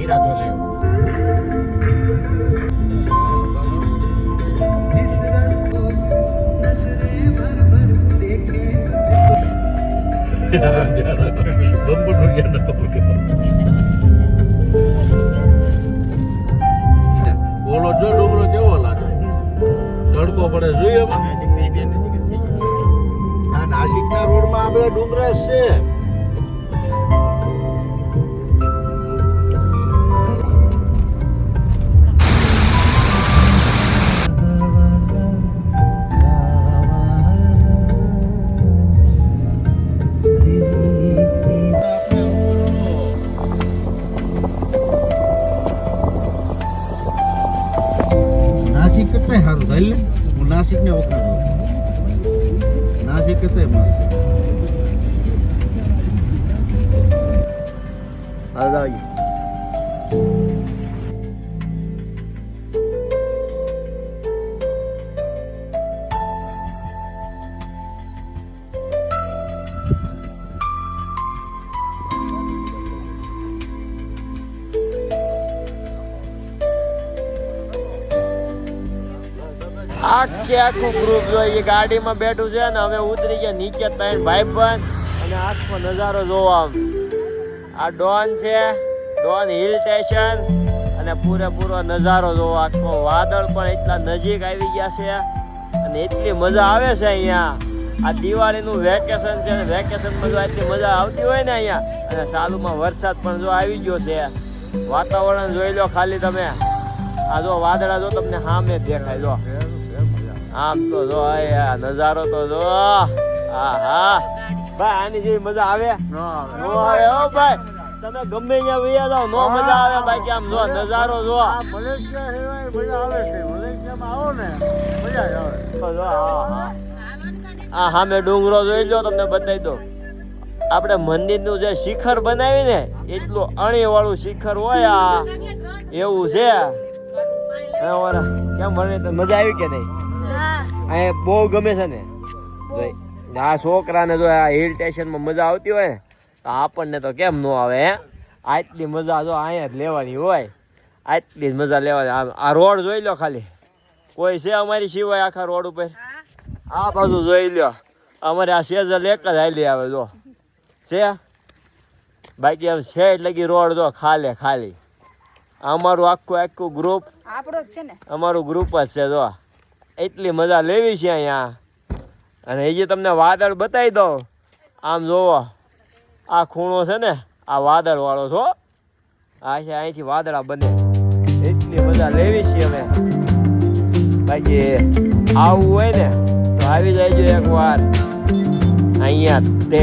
હીરા ધોલે ઓલો જો ડુંગરો કેવો લાગે તડકો પડે જોઈએ આ નાસિકના રોડમાં આ બધા ડુંગરા છે. નાસિક કરતા સારું થાય લે હું નાસિકને વખાણ નાસિક કરતા મસ્ત. હાલ આવી આખું ગ્રુપ જોઈએ ગાડીમાં બેઠું છે ને હવે ઉતરી ગયા નીચે ત્રણ ભાઈબંધ અને આખો નજારો જોવો આમ આ ડોન છે ડોન હિલ સ્ટેશન અને પૂરેપૂરો નજારો જોવો આખો વાદળ પણ એટલા નજીક આવી ગયા છે અને એટલી મજા આવે છે અહીંયા આ દિવાળીનું વેકેશન છે ને વેકેશનમાં જો એટલી મજા આવતી હોય ને અહીંયા અને ચાલુમાં વરસાદ પણ જો આવી ગયો છે વાતાવરણ જોઈ લો ખાલી તમે આ જો વાદળા જો તમને સામે દેખાય જો આમ તો જો આ નજારો તો જો આહા ભાઈ આની જેવી મજા આવે નો આવે ઓ ભાઈ તમે ગમે ત્યાં વયા જાવ નો મજા આવે બાકી આમ જો નજારો જો મલેશિયા સિવાય મજા આવે છે. મલેશિયામાં આવો ને મજા જ આવે. તો જો આ સામે ડુંગરો જોઈ લો તમને બતાવી દો આપણે મંદિરનું જે શિખર બનાવી ને એટલું અણી વાળું શિખર હોય આ એવું છે. કેમ મને મજા આવી કે નહીં અહીંયા બહુ ગમે છે ને આ છોકરાને જો આ હિલ સ્ટેશનમાં મજા આવતી હોય ને તો આપણને તો કેમ ન આવે હે આટલી મજા જો અહીંયા જ લેવાની હોય આટલી જ મજા લેવાની. આ રોડ જોઈ લો ખાલી કોઈ છે અમારી સિવાય આખા રોડ ઉપર આ બાજુ જોઈ લો અમારે આ સેજલ એક જ હાલી આવે જો છે બાકી આમ છે એટલે કે રોડ જો ખાલી અમારું આખું ગ્રુપ અમારું ગ્રુપ જ છે જો એટલી મજા લેવી છે અહીંયા. અને એ જે તમને વાદળ બતાવી દઉં આમ જોવો આ ખૂણો છે ને આ વાદળ વાળો છો આ છે અહીંથી વાદળા બને એટલી મજા લેવી છે અમે. બાકી આવવું હોય ને તો આવી જાય એક વાર અહીંયા તે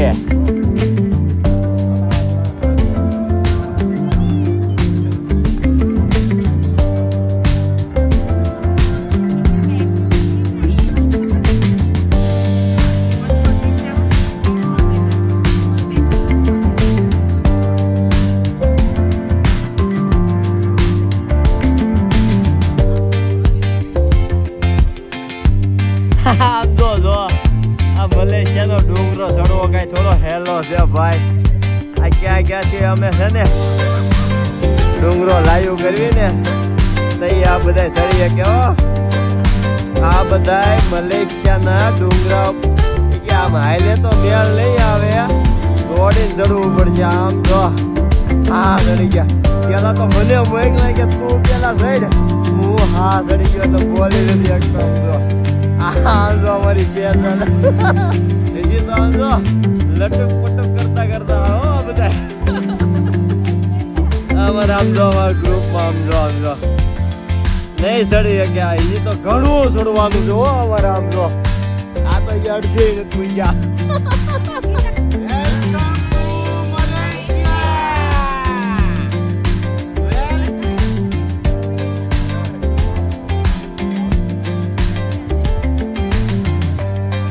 મલેશિયાનો ડુંગરો ચડવો કઈ થોડો હેલો છે ભાઈ. આ ક્યાંથી અમે છે ને ડુંગરો લાઈવ કરવી ને તો આ બધા ચડીએ કે આ બધા મલેશિયાના ડુંગરા કે આમ હાઈલે તો મેળ નહીં આવે દોડીને ચડવું પડશે. આમ તો હા ચડી ગયા પેલા તો મને મોકલાય કે તું પેલા ચડ હું હા ચડી ગયો તો બોલી નથી એકદમ તો આમ જો અમારી શેર હજી તો આમ જો લટક પટક કરતા હો બધા અમારે આમ જો અમારા ગ્રુપમાં આમ જો નહીં ચડી ગયા હજી તો ઘણું ચડવાનું છે હો અમારે આમ જો આ તો અડધી નથી ગયા